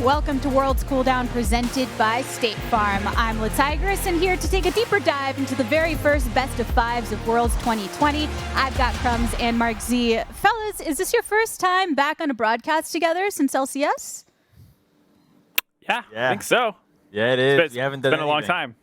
Welcome to World's Cooldown presented by State Farm. I'm La Tigress and here to take a deeper dive into the very first best of fives of Worlds 2020. I've got Crumbs and Mark Z. Fellas, is this your first time back on a broadcast together since LCS? Yeah, I think so. Yeah, it is. We haven't done it. It's been a long time.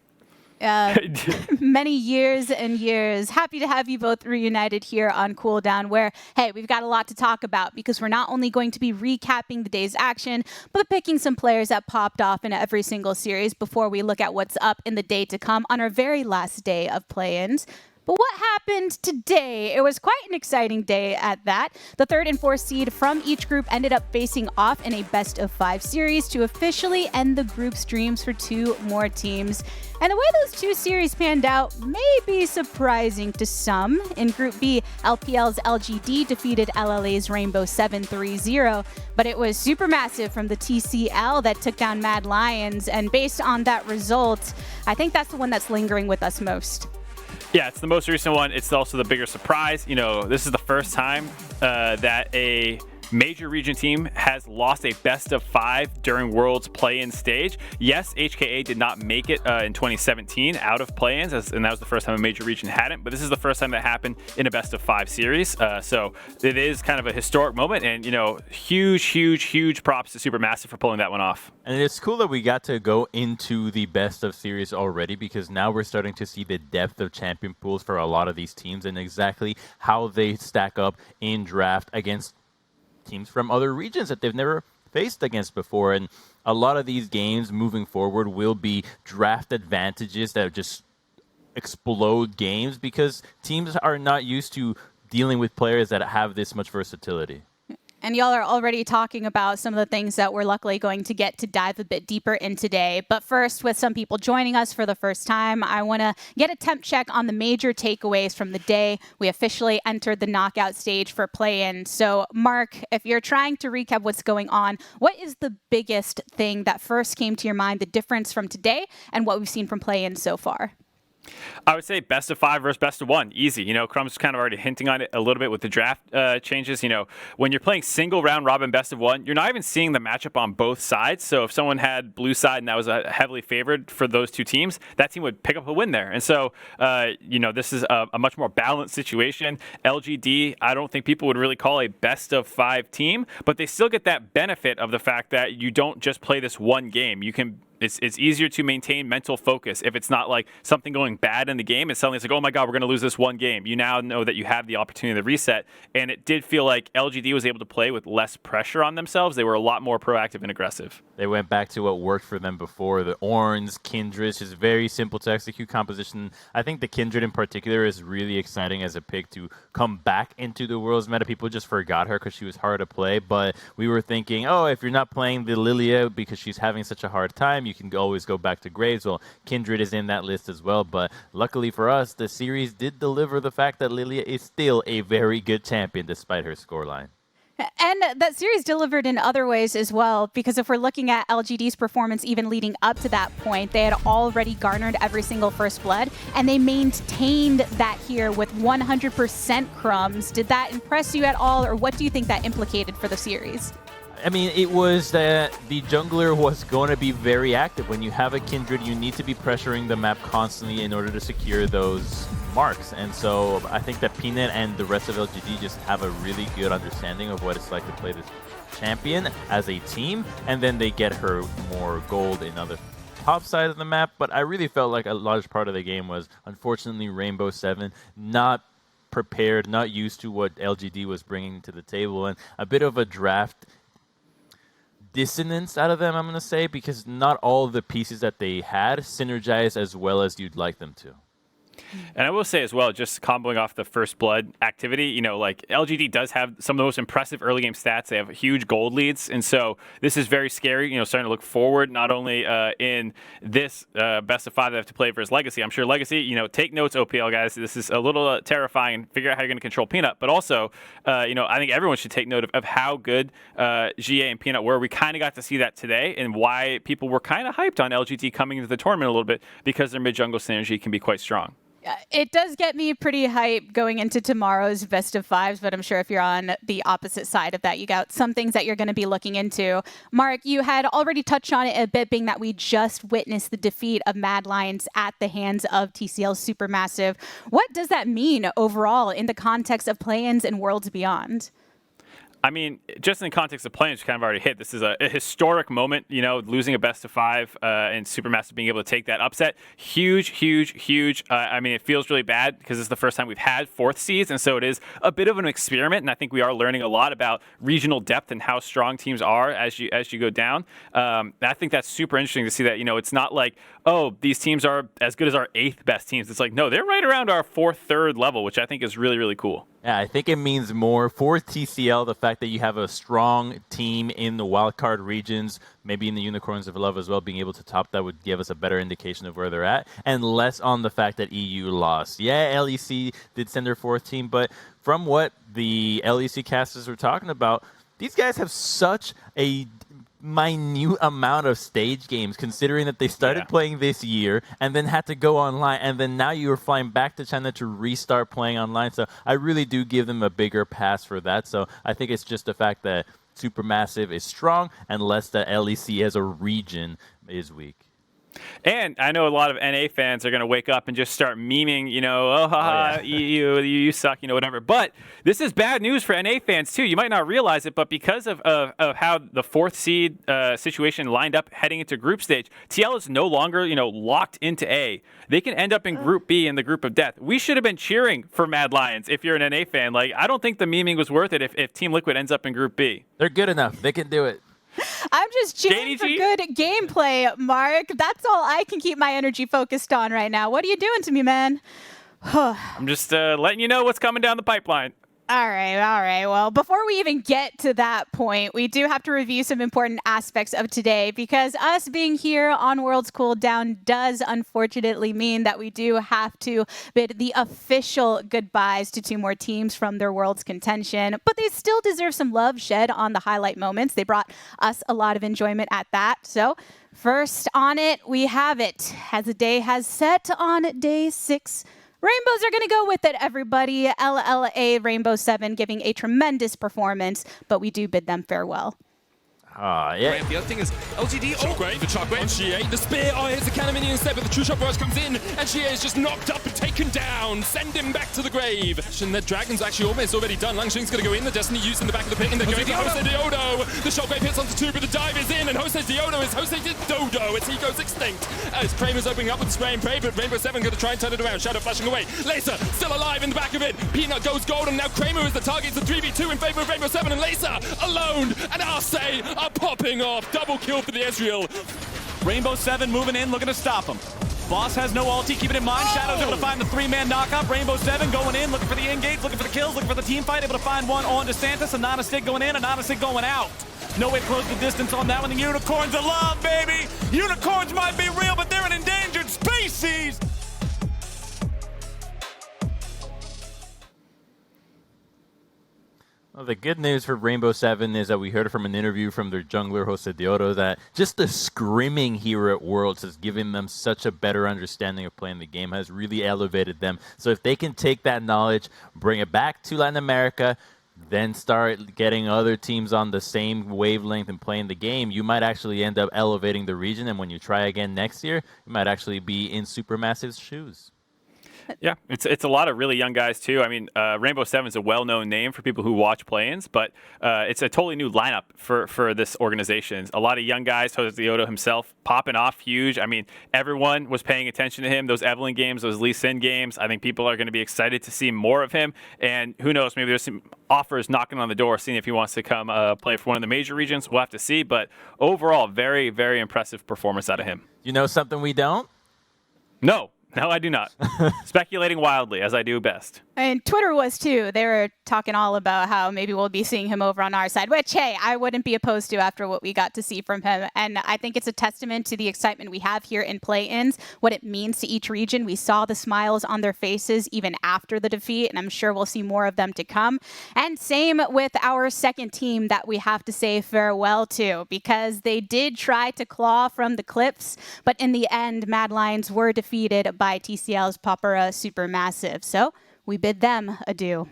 Many years and years. Happy to have you both reunited here on Cooldown where, hey, we've got a lot to talk about because we're not only going to be recapping the day's action, but picking some players that popped off in every single series before we look at what's up in the day to come on our very last day of play-ins. But what happened today? It was quite an exciting day at that. The third and fourth seed from each group ended up facing off in a best-of-5 series to officially end the group's dreams for two more teams. And the way those two series panned out may be surprising to some. In Group B, LPL's LGD defeated LLA's Rainbow 7-3-0, but it was supermassive from the TCL that took down Mad Lions. And based on that result, I think that's the one that's lingering with us most. Yeah, it's the most recent one. It's also the bigger surprise. You know, this is the first time that a major region team has lost a best-of-5 during Worlds play-in stage. Yes, HKA did not make it in 2017 out of play-ins, and that was the first time a major region hadn't, but this is the first time that happened in a best-of-5 series. So it is kind of a historic moment, and, you know, huge props to Supermassive for pulling that one off. And it's cool that we got to go into the best of series already because now we're starting to see the depth of champion pools for a lot of these teams and exactly how they stack up in draft against teams from other regions that they've never faced against before. And a lot of these games moving forward will be draft advantages that just explode games because teams are not used to dealing with players that have this much versatility. And y'all are already talking about some of the things that we're luckily going to get to dive a bit deeper in today. But first, with some people joining us for the first time, I want to get a temp check on the major takeaways from the day. We officially entered the knockout stage for play-in. So, Mark, if you're trying to recap what's going on, what is the biggest thing that first came to your mind, the difference from today and what we've seen from play-in so far? I would say best-of-5 versus best-of-1. Easy. You know, Crumb's kind of already hinting on it a little bit with the draft changes. You know, when you're playing single round robin best-of-1, you're not even seeing the matchup on both sides. So if someone had blue side and that was heavily favored for those two teams, that team would pick up a win there. And so, you know, this is a much more balanced situation. LGD, I don't think people would really call a best-of-5 team, but they still get that benefit of the fact that you don't just play this one game. You can It's easier to maintain mental focus if it's not like something going bad in the game and suddenly it's like, oh my God, we're going to lose this one game. You now know that you have the opportunity to reset. And it did feel like LGD was able to play with less pressure on themselves. They were a lot more proactive and aggressive. They went back to what worked for them before. The Orns, Kindred, just very simple to execute composition. I think the Kindred in particular is really exciting as a pick to come back into the Worlds meta. People just forgot her because she was hard to play. But we were thinking, oh, if you're not playing the Lilia because she's having such a hard time, you can always go back to Graves. Well, Kindred is in that list as well, but luckily for us, the series did deliver the fact that Lilia is still a very good champion despite her scoreline. And that series delivered in other ways as well, because if we're looking at LGD's performance even leading up to that point, they had already garnered every single first blood, and they maintained that here with 100% Crumbs. Did that impress you at all, or what do you think that implicated for the series? I mean, it was that the jungler was going to be very active. When you have a Kindred, you need to be pressuring the map constantly in order to secure those marks. And so I think that Peanut and the rest of LGD just have a really good understanding of what it's like to play this champion as a team. And then they get her more gold in other top side of the map. But I really felt like a large part of the game was, unfortunately, Rainbow 7 not prepared, not used to what LGD was bringing to the table. And a bit of a draft dissonance out of them, I'm going to say, because not all of the pieces that they had synergized as well as you'd like them to. And I will say as well, just comboing off the first blood activity, you know, like LGD does have some of the most impressive early game stats. They have huge gold leads. And so this is very scary, you know, starting to look forward, not only in this best of 5 they have to play versus Legacy. I'm sure Legacy, you know, take notes, OPL guys. This is a little terrifying and figure out how you're going to control Peanut. But also, you know, I think everyone should take note of how good GA and Peanut were. We kind of got to see that today and why people were kind of hyped on LGD coming into the tournament a little bit because their mid-jungle synergy can be quite strong. It does get me pretty hype going into tomorrow's best of fives, but I'm sure if you're on the opposite side of that, you got some things that you're going to be looking into. Mark, you had already touched on it a bit, being that we just witnessed the defeat of Mad Lions at the hands of TCL Supermassive. What does that mean overall in the context of play-ins and Worlds Beyond? I mean, just in the context of playing, which kind of already hit, this is a historic moment, losing a best of five and Supermassive being able to take that upset. Huge, huge, huge. I mean, it feels really bad because it's the first time we've had fourth seeds, and so it is a bit of an experiment, and I think we are learning a lot about regional depth and how strong teams are as you go down. I think that's super interesting to see that, it's not like, oh, these teams are as good as our 8th best teams. It's like, no, they're right around our 4th, 3rd level, which I think is really, really cool. Yeah, I think it means more for TCL, the fact that you have a strong team in the wildcard regions, maybe in the Unicorns of Love as well, being able to top that would give us a better indication of where they're at, and less on the fact that EU lost. Yeah, LEC did send their 4th team, but from what the LEC casters were talking about, these guys have such a minute amount of stage games, considering that they started playing this year and then had to go online, and then now you are flying back to China to restart playing online. So I really do give them a bigger pass for that. So I think it's just the fact that Supermassive is strong and less that LEC as a region is weak. And I know a lot of NA fans are going to wake up and just start memeing, oh, haha, you suck, whatever. But this is bad news for NA fans, too. You might not realize it, but because of how the 4th seed situation lined up heading into group stage, TL is no longer, locked into A. They can end up in Group B in the group of death. We should have been cheering for Mad Lions if you're an NA fan. Like, I don't think the memeing was worth it if Team Liquid ends up in Group B. They're good enough. They can do it. I'm just cheering for good gameplay, Mark. That's all I can keep my energy focused on right now. What are you doing to me, man? I'm just letting you know what's coming down the pipeline. All right. Well, before we even get to that point, we do have to review some important aspects of today, because us being here on Worlds Cooldown does unfortunately mean that we do have to bid the official goodbyes to 2 more teams from their Worlds contention, but they still deserve some love shed on the highlight moments. They brought us a lot of enjoyment at that. So first on it, we have it. As the day has set on day 6, Rainbows are going to go with it, everybody. LLA Rainbow 7 giving a tremendous performance, but we do bid them farewell. Yeah. The other thing is LGD, Shockwave, the Shockwave, Shie, the spear, here's the cannon minion instead, but the true shot burst comes in, and Shie is just knocked up and taken down. Send him back to the grave. And the Dragon's actually almost already done. Langshing's gonna go in, the Destiny use in the back of the pit, and they're going to Jose Diodo. The Shockwave hits onto 2, but the dive is in, and Jose Diodo is Jose Dodo as he goes extinct. As Kramer's opening up with the spray and pray, but Rainbow 7 gonna try and turn it around. Shadow flashing away. Laser still alive in the back of it. Peanut goes gold, and now Kramer is the target. It's a 3v2 in favor of Rainbow 7, and Laser alone, and Arce are popping off. Double kill for the Ezreal. Rainbow 7 moving in, looking to stop him. Boss has no ulti, keep it in mind. Shadow's able to find the 3-man knockup. Rainbow 7 going in, looking for the engage, looking for the kills, looking for the team fight. Able to find one on DeSantis. Anana Sig going in, Anana Sig going out. No way to close the distance on that one. The Unicorns are love, baby. Unicorns might be real, but they're an endangered species. Well, the good news for Rainbow 7 is that we heard from an interview from their jungler, Jose Diodo, that just the scrimming here at Worlds has given them such a better understanding of playing the game, has really elevated them. So if they can take that knowledge, bring it back to Latin America, then start getting other teams on the same wavelength and playing the game, you might actually end up elevating the region. And when you try again next year, you might actually be in Supermassive's shoes. Yeah, it's a lot of really young guys, too. I mean, Rainbow 7 is a well-known name for people who watch play-ins, but it's a totally new lineup for this organization. A lot of young guys, Jose Diodo himself, popping off huge. I mean, everyone was paying attention to him. Those Evelyn games, those Lee Sin games, I think people are going to be excited to see more of him. And who knows, maybe there's some offers knocking on the door, seeing if he wants to come play for one of the major regions. We'll have to see. But overall, very, very impressive performance out of him. You know something we don't? No, I do not. Speculating wildly, as I do best. And Twitter was too. They were talking all about how maybe we'll be seeing him over on our side, which, hey, I wouldn't be opposed to after what we got to see from him. And I think it's a testament to the excitement we have here in play-ins, what it means to each region. We saw the smiles on their faces even after the defeat, and I'm sure we'll see more of them to come. And same with our second team that we have to say farewell to, because they did try to claw from the cliffs, but in the end, Mad Lions were defeated by TCL's Papara Supermassive. So we bid them adieu.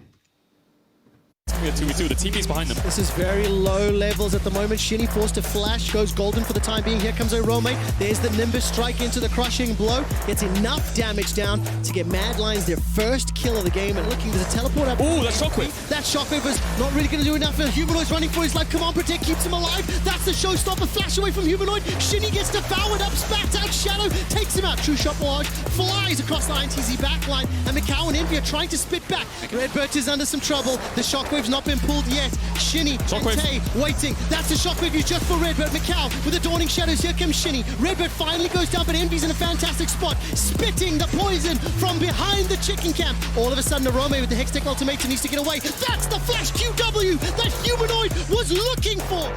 We have 2v2, the TP's behind them. This is very low levels at the moment. Shinny forced to flash, goes golden for the time being. Here comes Orome. There's the Nimbus strike into the crushing blow. Gets enough damage down to get Mad Lions their first kill of the game and looking to teleport up. Ooh, that shockwave. That shockwave is not really going to do enough. Humanoid's running for his life. Come on, Protect keeps him alive. That's the showstopper. Flash away from Humanoid. Shinny gets devoured up. Spat out Shadow. Takes him out. True Shot Barrage flies across the INTZ backline. And Macau and Envy are trying to spit back. Redbird is under some trouble. The shockwave's not been pulled yet. Shinny and Tay waiting. That's the shockwave used just for Redbird. Macau with the Dawning Shadows. Here comes Shinny. Redbird finally goes down, but Envy's in a fantastic spot. Spitting the poison from behind the chicken camp. All of a sudden, Orome with the Hextech Ultimatum needs to get away. That's the Flash QW that Humanoid was looking for.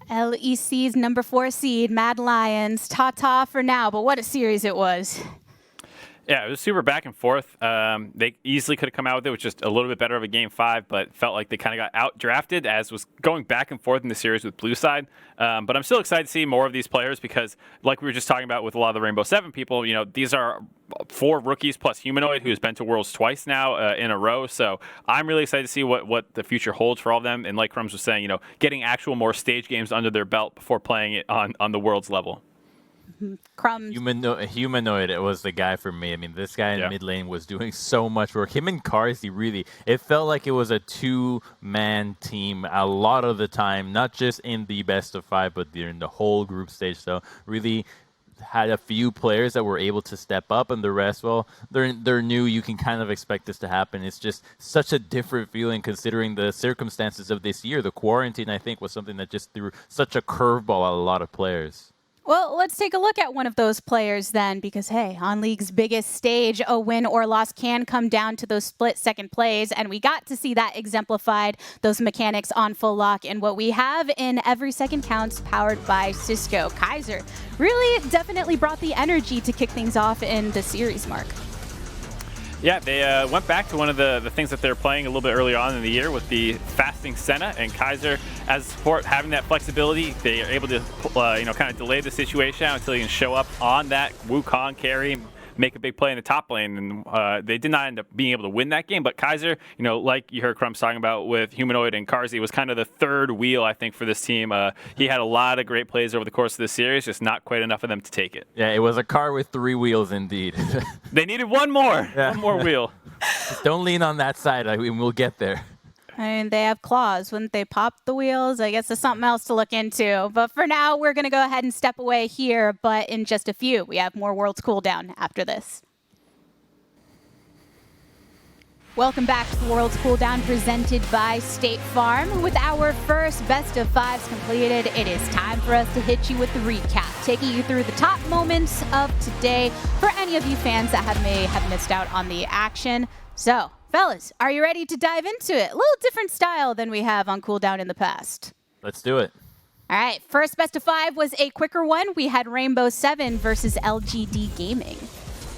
LEC's number 4 seed, Mad Lions. Ta-ta for now, but what a series it was. Yeah, it was super back and forth. They easily could have come out with it with just a little bit better of a game 5, but felt like they kind of got out-drafted as was going back and forth in the series with Blue Side. But I'm still excited to see more of these players because, like we were just talking about with a lot of the Rainbow 7 people, you know, these are 4 rookies plus Humanoid, who's been to Worlds twice now in a row. So I'm really excited to see what the future holds for all of them. And like Crumbs was saying, you know, getting actual more stage games under their belt before playing it on the Worlds level. Crumbs. Humanoid, it was the guy for me. I mean, this guy in mid lane was doing so much work. Him and Carsey, really, it felt like it was a 2-man team a lot of the time, not just in the best of 5, but during the whole group stage. So really had a few players that were able to step up, and the rest, well, they're new. You can kind of expect this to happen. It's just such a different feeling considering the circumstances of this year. The quarantine, I think, was something that just threw such a curveball at a lot of players. Well, let's take a look at one of those players then, because, hey, on League's biggest stage, a win or loss can come down to those split second plays, and we got to see that exemplified, those mechanics on Full Lock, and what we have in Every Second Counts, powered by Cisco. Kaiser really definitely brought the energy to kick things off in the series, Mark. Yeah, they went back to one of the things that they were playing a little bit earlier on in the year with the fasting Senna, and Kaiser as support having that flexibility. They are able to kind of delay the situation out until you can show up on that Wukong carry, make a big play in the top lane, and they did not end up being able to win that game. But Kaiser, you know, like you heard Crumbs talking about with Humanoid and Carsey, was kind of the third wheel, I think, for this team. He had a lot of great plays over the course of this series, just not quite enough of them to take it. Yeah, it was a car with 3 wheels indeed. They needed one more wheel. Just don't lean on that side. We'll get there. I mean, they have claws. Wouldn't they pop the wheels? I guess there's something else to look into. But for now, we're going to go ahead and step away here. But in just a few, we have more Worlds Cooldown after this. Welcome back to the Worlds Cooldown presented by State Farm. With our first best of 5s completed, it is time for us to hit you with the recap, taking you through the top moments of today for any of you fans that may have missed out on the action. So, fellas, are you ready to dive into it? A little different style than we have on Cooldown in the past. Let's do it. All right, first best of 5 was a quicker one. We had Rainbow 7 versus LGD Gaming.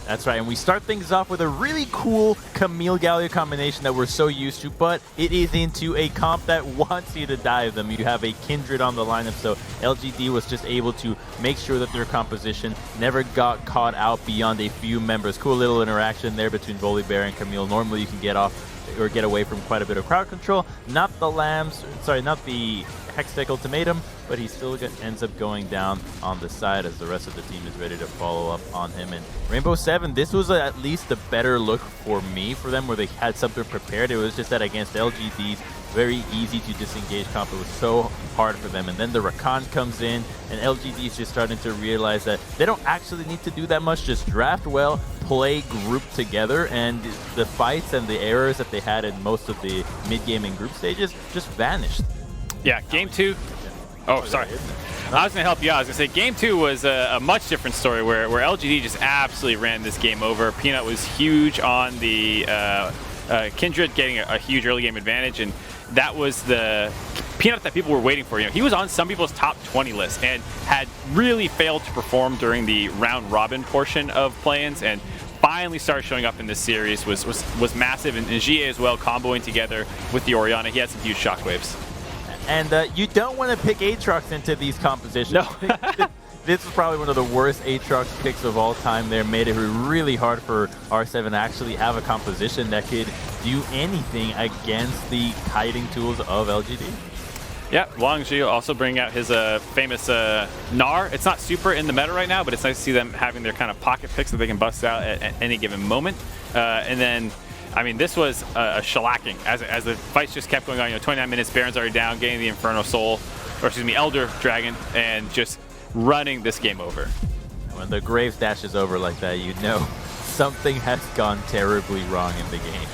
That's right, and we start things off with a really cool Camille Galio combination that we're so used to, but it is into a comp that wants you to dive them. You have a Kindred on the lineup, so LGD was just able to make sure that their composition never got caught out beyond a few members. Cool little interaction there between Volibear and Camille. Normally you can get off or get away from quite a bit of crowd control. Not the Hextech Ultimatum, but he still ends up going down on the side as the rest of the team is ready to follow up on him. And Rainbow 7, this was at least a better look for me for them, where they had something prepared. It was just that against LGD's very easy to disengage comp. It was so hard for them. And then the Rakan comes in, and LGD is just starting to realize that they don't actually need to do that much. Just draft well, play group together, and the fights and the errors that they had in most of the mid-game and group stages just vanished. Yeah, game 2. Oh, sorry. I was going to help you out. I was going to say game 2 was a much different story where LGD just absolutely ran this game over. Peanut was huge on the Kindred, getting a huge early game advantage, and that was the Peanut that people were waiting for. You know, he was on some people's top 20 list and had really failed to perform during the round robin portion of play-ins, and finally started showing up in this series was massive. And GA as well, comboing together with the Orianna. He had some huge shockwaves. And you don't want to pick Aatrox into these compositions. No. This is probably one of the worst Aatrox picks of all time there. Made it really hard for R7 to actually have a composition that could do anything against the kiting tools of LGD. Yeah, Wangzhu also bringing out his famous Gnar. It's not super in the meta right now, but it's nice to see them having their kind of pocket picks that they can bust out at any given moment. And then, I mean, this was a shellacking as the fights just kept going on. 29 minutes, Baron's already down, getting the Inferno Soul, or excuse me, Elder Dragon, and just running this game over. When the Graves dash is over like that, you know something has gone terribly wrong in the game.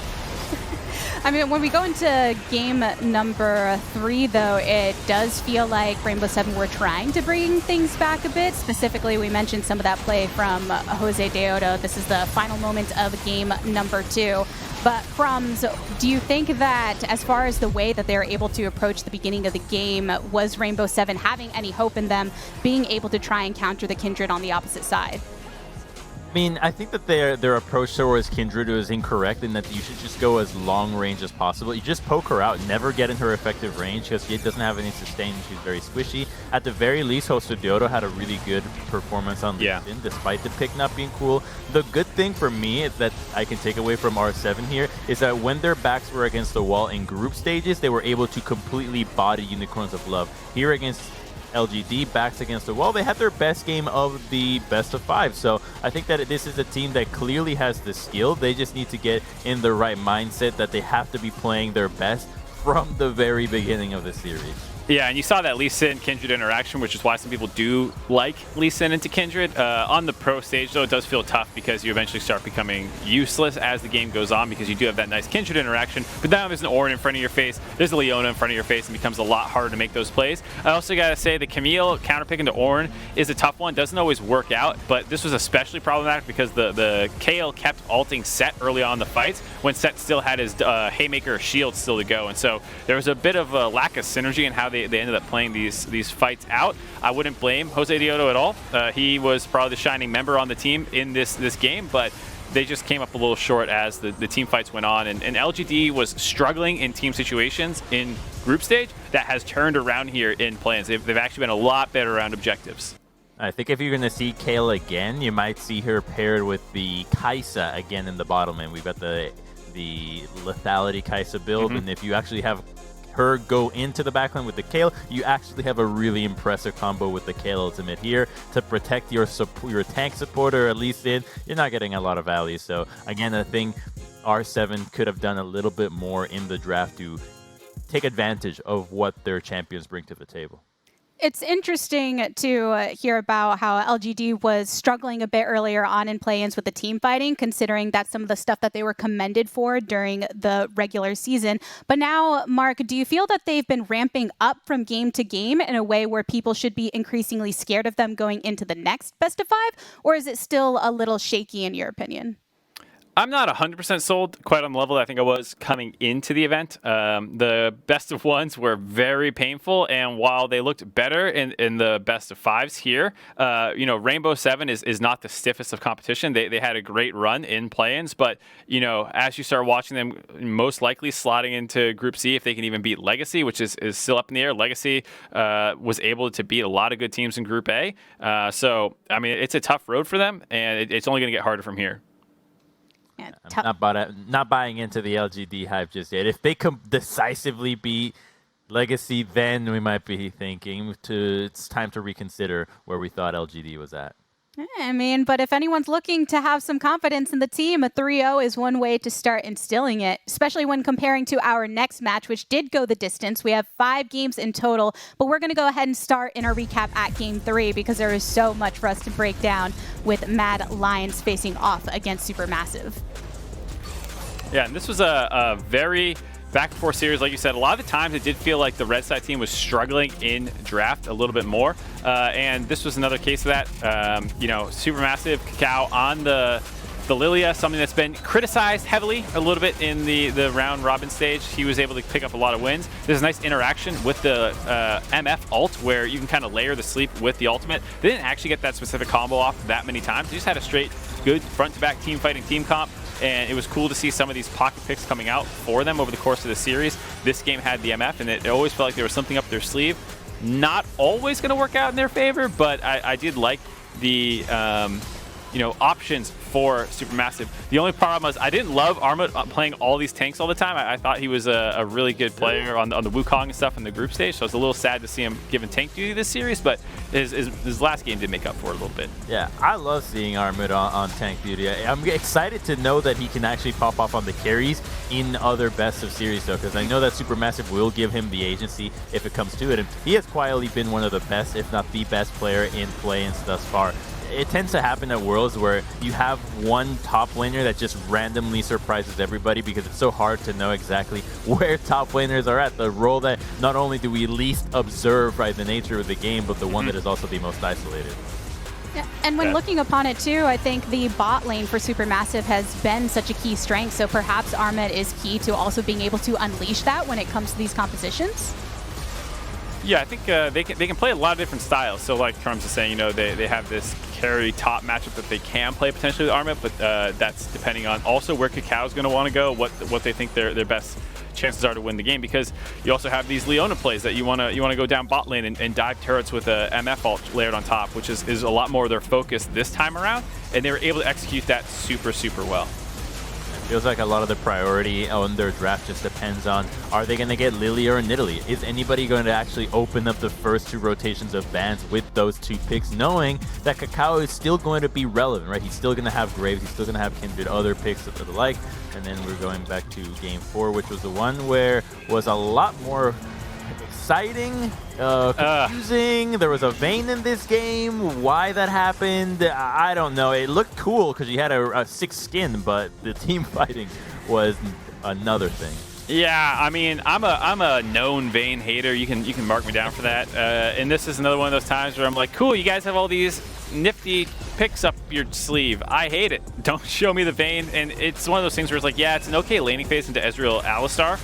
I mean, when we go into game number 3, though, it does feel like Rainbow Seven were trying to bring things back a bit. Specifically, we mentioned some of that play from Jose Deodo. This is the final moment of game number 2. But Crumbs, do you think that as far as the way that they're able to approach the beginning of the game, was Rainbow Seven having any hope in them being able to try and counter the Kindred on the opposite side? I mean, I think that their approach towards Kindred is incorrect in that you should just go as long range as possible. You just poke her out, never get in her effective range because she doesn't have any sustain. She's very squishy. At the very least, Jose Deodo had a really good performance on Lee Sin, despite the pick not being cool. The good thing for me that I can take away from R7 here is that when their backs were against the wall in group stages, they were able to completely body Unicorns of Love. Here against LGD, backs against the wall, they had their best game of the best of 5. So I think that this is a team that clearly has the skill. They just need to get in the right mindset that they have to be playing their best from the very beginning of the series. Yeah, and you saw that Lee Sin Kindred interaction, which is why some people do like Lee Sin into Kindred. On the pro stage, though, it does feel tough because you eventually start becoming useless as the game goes on because you do have that nice Kindred interaction. But now there's an Ornn in front of your face, there's a Leona in front of your face, and it becomes a lot harder to make those plays. I also got to say the Camille counterpick into Ornn is a tough one. Doesn't always work out, but this was especially problematic because the Kayle kept ulting Set early on in the fights when Set still had his Haymaker shield still to go. And so there was a bit of a lack of synergy in how they ended up playing these fights out. I wouldn't blame Jose Deodo at all. He was probably the shining member on the team in this game, but they just came up a little short as the team fights went on. And LGD was struggling in team situations in group stage. That has turned around here in plans. They've actually been a lot better around objectives. I think if you're going to see Kayle again, you might see her paired with the Kai'Sa again in the bottom lane. We've got the lethality Kai'Sa build, and if you actually have her go into the backline with the Kayle, you actually have a really impressive combo with the Kayle ultimate here to protect your tank supporter, at least you're not getting a lot of value. So again, I think R7 could have done a little bit more in the draft to take advantage of what their champions bring to the table. It's interesting to hear about how LGD was struggling a bit earlier on in play-ins with the team fighting, considering that's some of the stuff that they were commended for during the regular season. But now, Mark, do you feel that they've been ramping up from game to game in a way where people should be increasingly scared of them going into the next best of 5? Or is it still a little shaky in your opinion? I'm not 100% sold quite on the level that I think I was coming into the event. The best of 1s were very painful, and while they looked better in the best of 5s here, Rainbow Seven is not the stiffest of competition. They had a great run in play-ins, but as you start watching them, most likely slotting into Group C if they can even beat Legacy, which is still up in the air. Legacy was able to beat a lot of good teams in Group A, so I mean it's a tough road for them, and it's only going to get harder from here. I'm not buying into the LGD hype just yet. If they decisively beat Legacy, then we might be thinking it's time to reconsider where we thought LGD was at. I mean, but if anyone's looking to have some confidence in the team, a 3-0 is one way to start instilling it, especially when comparing to our next match, which did go the distance. We have 5 games in total, but we're going to go ahead and start in our recap at Game 3 because there is so much for us to break down with Mad Lions facing off against Supermassive. Yeah, and this was a very back and forth series. Like you said, a lot of the times it did feel like the red side team was struggling in draft a little bit more. And this was another case of that. Supermassive Cacao on the Lilia, something that's been criticized heavily a little bit in the round robin stage. He was able to pick up a lot of wins. There's a nice interaction with the MF ult where you can kind of layer the sleep with the ultimate. They didn't actually get that specific combo off that many times. They just had a straight good front-to-back team fighting team comp. and it was cool to see some of these pocket picks coming out for them over the course of the series. This game had the MF, and it always felt like there was something up their sleeve. Not always going to work out in their favor, but I did like the options for Supermassive. The only problem was I didn't love Armut playing all these tanks all the time. I thought he was a really good player on the Wukong and stuff in the group stage, so I was a little sad to see him given tank duty this series, but his last game did make up for it a little bit. Yeah, I love seeing Armut on tank duty. I'm excited to know that he can actually pop off on the carries in other best of series, though, because I know that Supermassive will give him the agency if it comes to it, and he has quietly been one of the best, if not the best player in play-ins thus far. It tends to happen at Worlds where you have one top laner that just randomly surprises everybody because it's so hard to know exactly where top laners are at. The role that not only do we least observe by the nature of the game, but the one that is also the most isolated. Yeah, and when looking upon it too, I think the bot lane for Supermassive has been such a key strength, so perhaps Armut is key to also being able to unleash that when it comes to these compositions. Yeah, I think they can play a lot of different styles. So like Crumbs is saying, they have this carry top matchup that they can play potentially with Armut, but that's depending on also where Kakao's going to want to go, what they think their best chances are to win the game, because you also have these Leona plays that you want to go down bot lane and dive turrets with a MF ult layered on top, which is a lot more of their focus this time around, and they were able to execute that super well. Feels like a lot of the priority on their draft just depends on, are they going to get Lily or Nidalee? Is anybody going to actually open up the first 2 rotations of bans with those 2 picks, knowing that Kakao is still going to be relevant, right? He's still going to have Graves, he's still going to have Kindred, other picks of the like. And then we're going back to game 4, which was the one where was a lot more exciting, confusing. There was a Vayne in this game. Why that happened, I don't know. It looked cool because you had a 6 skin, but the team fighting was another thing. Yeah, I mean, I'm a known Vayne hater. You can mark me down for that. And this is another one of those times where I'm like, cool, you guys have all these nifty picks up your sleeve. I hate it. Don't show me the Vayne. And it's one of those things where it's like, yeah, it's an okay laning phase into Ezreal Alistar,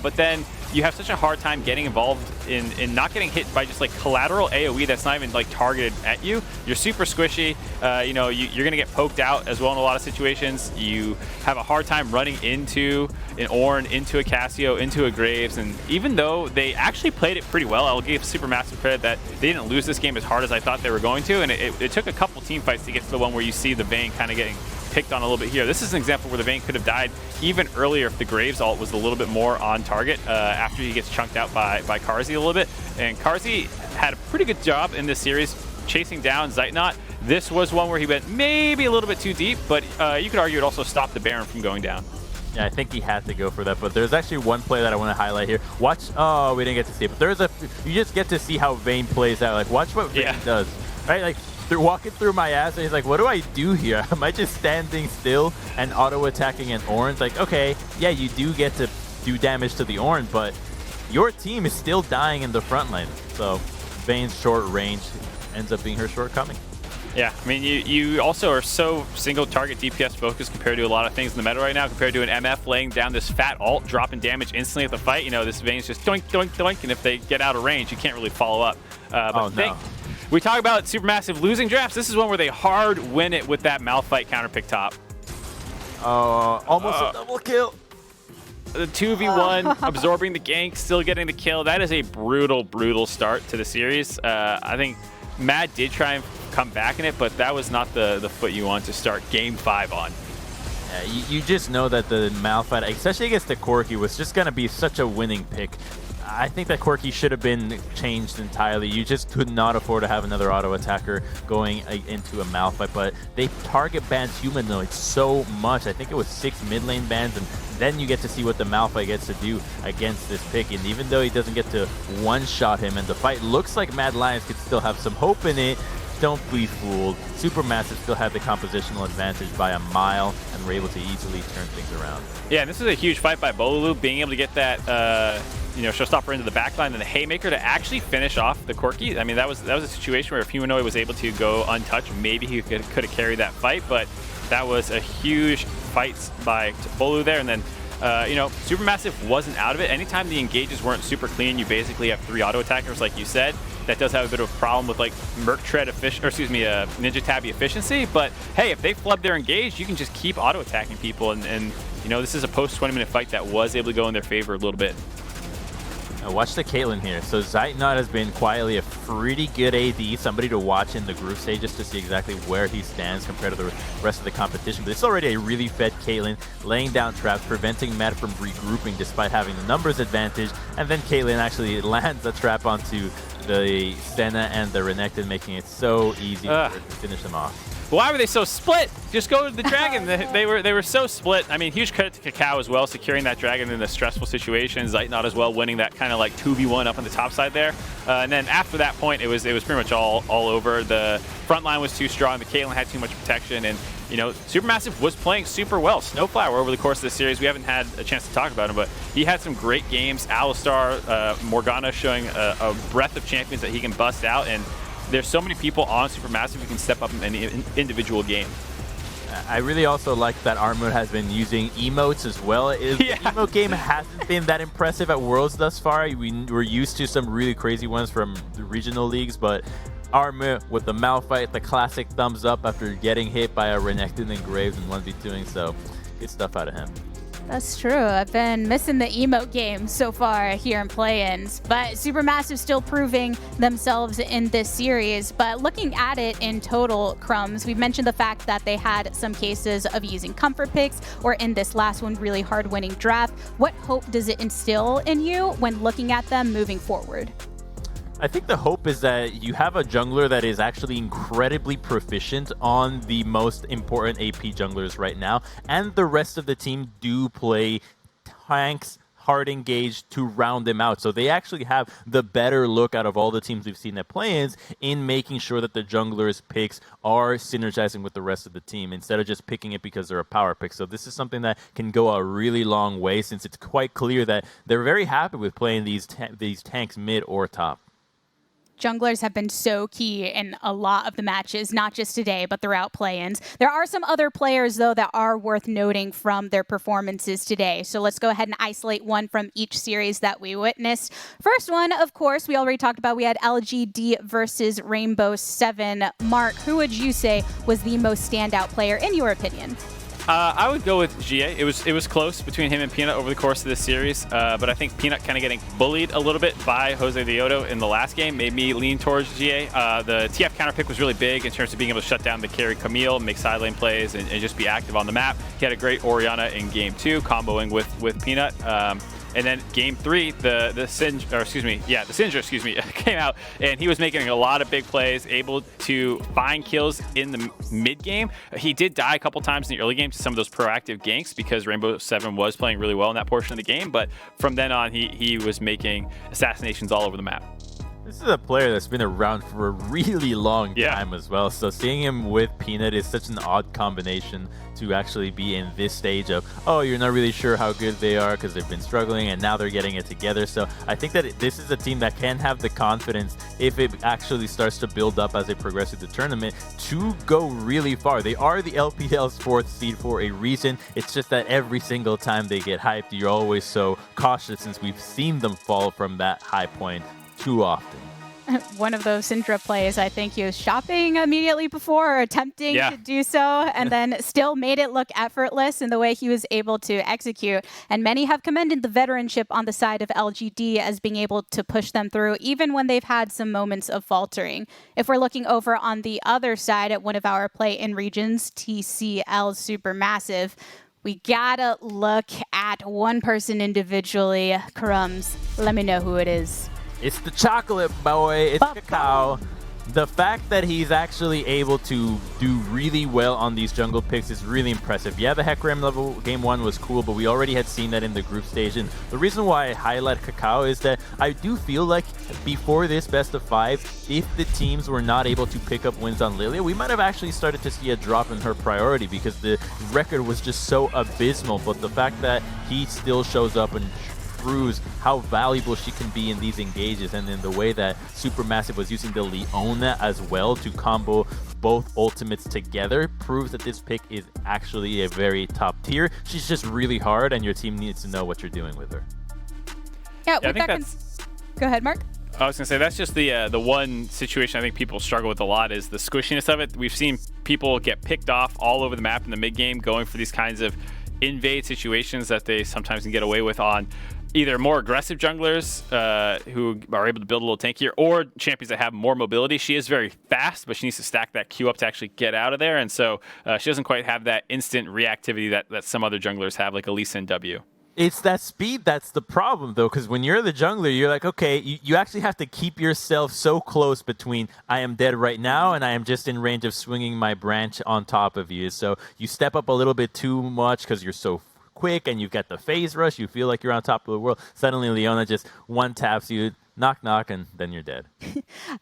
but then you have such a hard time getting involved in not getting hit by just like collateral AoE that's not even like targeted at you. You're super squishy. You're gonna get poked out as well in a lot of situations. You have a hard time running into an Ornn, into a Cassio, into a Graves, and even though they actually played it pretty well, I'll give Supermassive credit that they didn't lose this game as hard as I thought they were going to, and it took a couple team fights to get to the one where you see the Vayne kind of getting picked on a little bit here. This is an example where the Vayne could have died even earlier if the Graves ult was a little bit more on target after he gets chunked out by Carzzy a little bit. And Carzzy had a pretty good job in this series chasing down Zeitnot. This was one where he went maybe a little bit too deep, but you could argue it also stopped the Baron from going down. Yeah, I think he had to go for that, but there's actually one play that I want to highlight here. Watch, oh, we didn't get to see it, but you just get to see how Vayne plays out. Like, watch what Vayne does, right? Like, they're walking through my ass, and he's like, what do I do here? Am I just standing still and auto-attacking an Ornn? It's like, okay, yeah, you do get to do damage to the Ornn, but your team is still dying in the front line. So Vayne's short range ends up being her shortcoming. Yeah, I mean, you also are so single target DPS focused compared to a lot of things in the meta right now, compared to an MF laying down this fat ult, dropping damage instantly at the fight. This Vayne's just doink, doink, doink, and if they get out of range, you can't really follow up. We talk about Supermassive losing drafts. This is one where they hard win it with that Malphite counterpick top. Almost a double kill. The 2v1, absorbing the gank, still getting the kill. That is a brutal start to the series. I think Matt did try and come back in it, but that was not the foot you want to start game 5 on. Yeah, you just know that the Malphite, especially against the Corki, was just going to be such a winning pick. I think that Corki should have been changed entirely. You just could not afford to have another auto attacker going into a Malphite, but they target bans humanoids so much. I think it was 6 mid lane bans, and then you get to see what the Malphite gets to do against this pick. And even though he doesn't get to one-shot him, and the fight looks like Mad Lions could still have some hope in it, don't be fooled. Supermassive still had the compositional advantage by a mile and were able to easily turn things around. Yeah, and this is a huge fight by Bolulu, being able to get that showstopper into the backline and the Haymaker to actually finish off the Corki. I mean, that was a situation where if Humanoid was able to go untouched, maybe he could have carried that fight, but that was a huge fight by Bolu there. And then Supermassive wasn't out of it. Anytime the engages weren't super clean, you basically have 3 auto attackers, like you said. That does have a bit of a problem with like Ninja Tabby efficiency. But hey, if they flub their engage, you can just keep auto attacking people, and this is a post 20-minute fight that was able to go in their favor a little bit. Watch the Caitlyn here. So Zeitnot has been quietly a pretty good AD, somebody to watch in the group stage just to see exactly where he stands compared to the rest of the competition. But it's already a really fed Caitlyn, laying down traps, preventing Matt from regrouping despite having the numbers advantage. And then Caitlyn actually lands a trap onto the Senna and the Renekton, making it so easy to finish them off. Why were they so split? Just go to the dragon. They were so split. I mean, huge credit to Kakao as well, securing that dragon in a stressful situation. Zeitnot as well, winning that kind of like 2v1 up on the top side there. And then after that point, it was pretty much all over. The front line was too strong. The Caitlyn had too much protection, and Supermassive was playing super well. Snowflower over the course of the series, we haven't had a chance to talk about him, but he had some great games. Alistar, Morgana showing a breadth of champions that he can bust out, and there's so many people on Supermassive who can step up in any individual game. I really also like that Armut has been using emotes as well. The emote game hasn't been that impressive at Worlds thus far. We're used to some really crazy ones from the regional leagues, but Armut with the Malphite, the classic thumbs up after getting hit by a Renekton and Graves in 1v2ing, so good stuff out of him. That's true. I've been missing the emote game so far here in play-ins, but Supermassive still proving themselves in this series. But looking at it in total, Crumbs, we've mentioned the fact that they had some cases of using comfort picks, or in this last one, really hard-winning draft. What hope does it instill in you when looking at them moving forward? I think the hope is that you have a jungler that is actually incredibly proficient on the most important AP junglers right now, and the rest of the team do play tanks, hard engaged to round them out. So they actually have the better look out of all the teams we've seen at play-ins in making sure that the junglers' picks are synergizing with the rest of the team instead of just picking it because they're a power pick. So this is something that can go a really long way, since it's quite clear that they're very happy with playing these tanks mid or top. Junglers have been so key in a lot of the matches, not just today, but throughout play-ins. There are some other players, though, that are worth noting from their performances today. So let's go ahead and isolate one from each series that we witnessed. First one, of course, we already talked about. We had LGD versus Rainbow 7. Mark, who would you say was the most standout player, in your opinion? I would go with GA. It was close between him and Peanut over the course of this series, but I think Peanut kind of getting bullied a little bit by Jose Diodo in the last game made me lean towards GA. The TF counter pick was really big in terms of being able to shut down the carry Camille, make side lane plays, and just be active on the map. He had a great Orianna in game 2, comboing with Peanut. And then game 3, the Syndra came out, and he was making a lot of big plays, able to find kills in the mid game. He did die a couple times in the early game to some of those proactive ganks because Rainbow 7 was playing really well in that portion of the game. But from then on, he was making assassinations all over the map. This is a player that's been around for a really long time as well. So seeing him with Peanut is such an odd combination to actually be in this stage of, oh, you're not really sure how good they are because they've been struggling and now they're getting it together. So I think that this is a team that can have the confidence, if it actually starts to build up as they progress through the tournament, to go really far. They are the LPL's 4th seed for a reason. It's just that every single time they get hyped, you're always so cautious, since we've seen them fall from that high point too often. One of those Syndra plays, I think he was shopping immediately before, or attempting to do so, and then still made it look effortless in the way he was able to execute. And many have commended the veteranship on the side of LGD as being able to push them through, even when they've had some moments of faltering. If we're looking over on the other side at one of our play-in regions, TCL Supermassive, we gotta look at one person individually. Crumbs, let me know who it is. It's the chocolate boy. It's Kakao. The fact that he's actually able to do really well on these jungle picks is really impressive. Yeah, the Hecarim level game 1 was cool, but we already had seen that in the group stage. And the reason why I highlight Kakao is that I do feel like before this best of 5, if the teams were not able to pick up wins on Lilia, we might have actually started to see a drop in her priority because the record was just so abysmal. But the fact that he still shows up and proves how valuable she can be in these engages, and in the way that Supermassive was using the Leona as well to combo both ultimates together proves that this pick is actually a very top tier. She's just really hard, and your team needs to know what you're doing with her. Yeah, I think that's... Go ahead, Mark. I was going to say, that's just the one situation I think people struggle with a lot is the squishiness of it. We've seen people get picked off all over the map in the mid-game going for these kinds of invade situations that they sometimes can get away with on either more aggressive junglers who are able to build a little tankier or champions that have more mobility. She is very fast, but she needs to stack that Q up to actually get out of there. And so she doesn't quite have that instant reactivity that some other junglers have, like Elisa and W. It's that speed that's the problem, though, because when you're the jungler, you're like, okay, you actually have to keep yourself so close between I am dead right now and I am just in range of swinging my branch on top of you. So you step up a little bit too much because you're so quick and you've got the phase rush. You feel like you're on top of the world. Suddenly, Leona just one taps you, knock, knock, and then you're dead.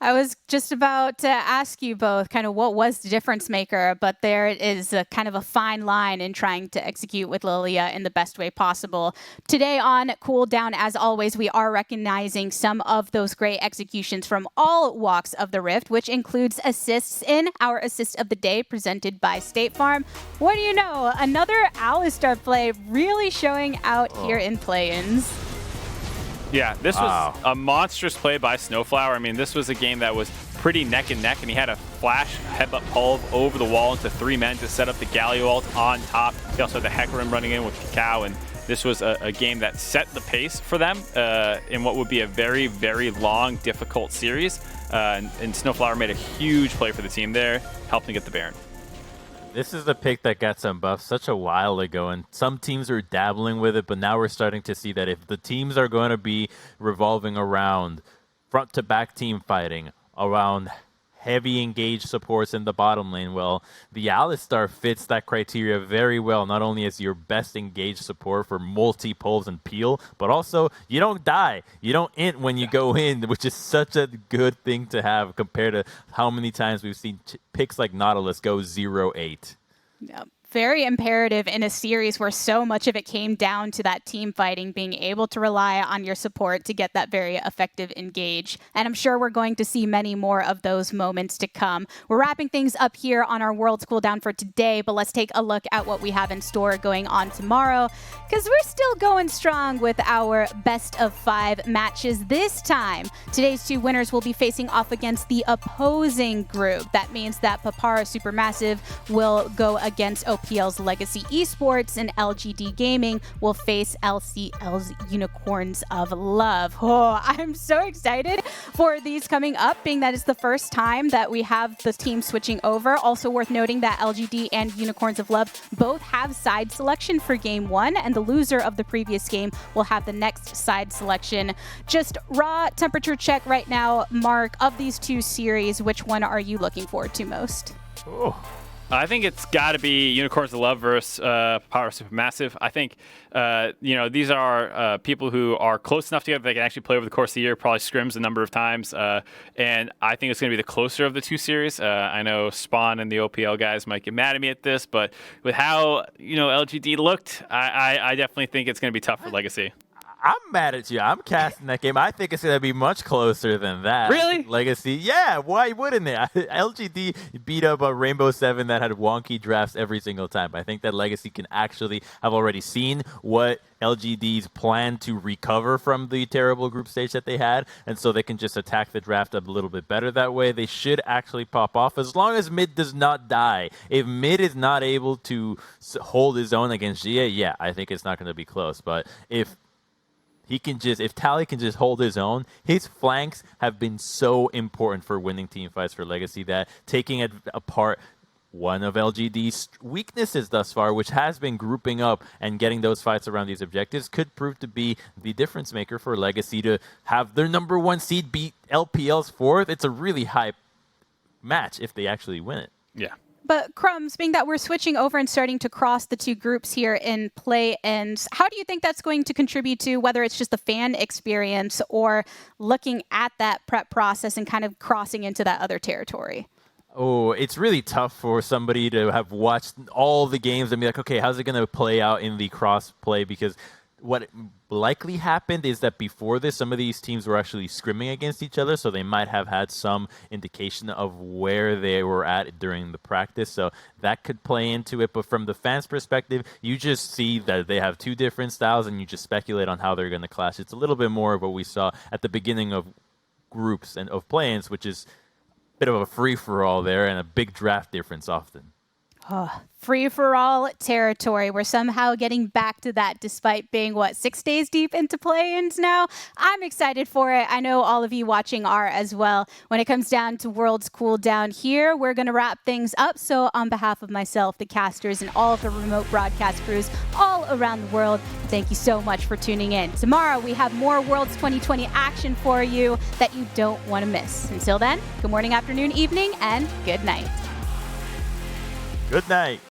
I was just about to ask you both kind of what was the difference maker, but there is a kind of a fine line in trying to execute with Lilia in the best way possible. Today on Cooldown, as always, we are recognizing some of those great executions from all walks of the Rift, which includes assists in our Assist of the Day presented by State Farm. What do you know? Another Alistar play really showing out here in play-ins. Yeah, this was a monstrous play by Snowflower. I mean, this was a game that was pretty neck and neck, and he had a flash headbutt pull over the wall into 3 men to set up the Galio ult on top. He also had the Hecarim running in with Cacao, and this was a game that set the pace for them in what would be a very, very long, difficult series. And Snowflower made a huge play for the team there, helping get the Baron. This is the pick that got some buffs such a while ago, and some teams are dabbling with it, but now we're starting to see that if the teams are going to be revolving around front-to-back team fighting, around heavy engaged supports in the bottom lane, well, the Alistar fits that criteria very well, not only as your best engaged support for multi-pulls and peel, but also you don't die. You don't int when you go in, which is such a good thing to have compared to how many times we've seen picks like Nautilus go 0-8. Yep. Very imperative in a series where so much of it came down to that team fighting, being able to rely on your support to get that very effective engage. And I'm sure we're going to see many more of those moments to come. We're wrapping things up here on our World's Cooldown for today, but let's take a look at what we have in store going on tomorrow, because we're still going strong with our best of 5 matches this time. Today's 2 winners will be facing off against the opposing group. That means that Papara Supermassive will go against OPL's Legacy Esports, and LGD Gaming will face LCL's Unicorns of Love. Oh, I'm so excited for these coming up, being that it's the first time that we have the team switching over. Also worth noting that LGD and Unicorns of Love both have side selection for Game 1, and the loser of the previous game will have the next side selection. Just raw temperature check right now, Mark, of these 2 series, which one are you looking forward to most? Oh. I think it's got to be Unicorns of Love versus Power Supermassive. I think, these are people who are close enough together they can actually play over the course of the year, probably scrims a number of times. And I think it's going to be the closer of the 2 series. I know Spawn and the OPL guys might get mad at me at this, but with how, LGD looked, I definitely think it's going to be tough for Legacy. I'm mad at you. I'm casting that game. I think it's going to be much closer than that. Really? Legacy. Yeah, why wouldn't it? LGD beat up a Rainbow 7 that had wonky drafts every single time. I think that Legacy can actually have already seen what LGD's plan to recover from the terrible group stage that they had, and so they can just attack the draft a little bit better that way. They should actually pop off as long as mid does not die. If mid is not able to hold his own against Gia, yeah, I think it's not going to be close. But if Tally can just hold his own, his flanks have been so important for winning team fights for Legacy that taking apart one of LGD's weaknesses thus far, which has been grouping up and getting those fights around these objectives, could prove to be the difference maker for Legacy to have their number 1 seed beat LPL's 4th. It's a really high match if they actually win it. Yeah. But Crumbs, being that we're switching over and starting to cross the 2 groups here in play-ins, how do you think that's going to contribute to whether it's just the fan experience or looking at that prep process and kind of crossing into that other territory? Oh, it's really tough for somebody to have watched all the games and be like, okay, how's it going to play out in the cross play? Because what likely happened is that before this, some of these teams were actually scrimming against each other, so they might have had some indication of where they were at during the practice, so that could play into it. But from the fans' perspective, you just see that they have two different styles, and you just speculate on how they're going to clash. It's a little bit more of what we saw at the beginning of groups and of play-ins, which is a bit of a free-for-all there and a big draft difference often. Free-for-all territory. We're somehow getting back to that despite being, 6 days deep into play-ins now? I'm excited for it. I know all of you watching are as well. When it comes down to Worlds Cooldown here, we're going to wrap things up. So on behalf of myself, the casters, and all of the remote broadcast crews all around the world, thank you so much for tuning in. Tomorrow, we have more Worlds 2020 action for you that you don't want to miss. Until then, good morning, afternoon, evening, and good night. Good night.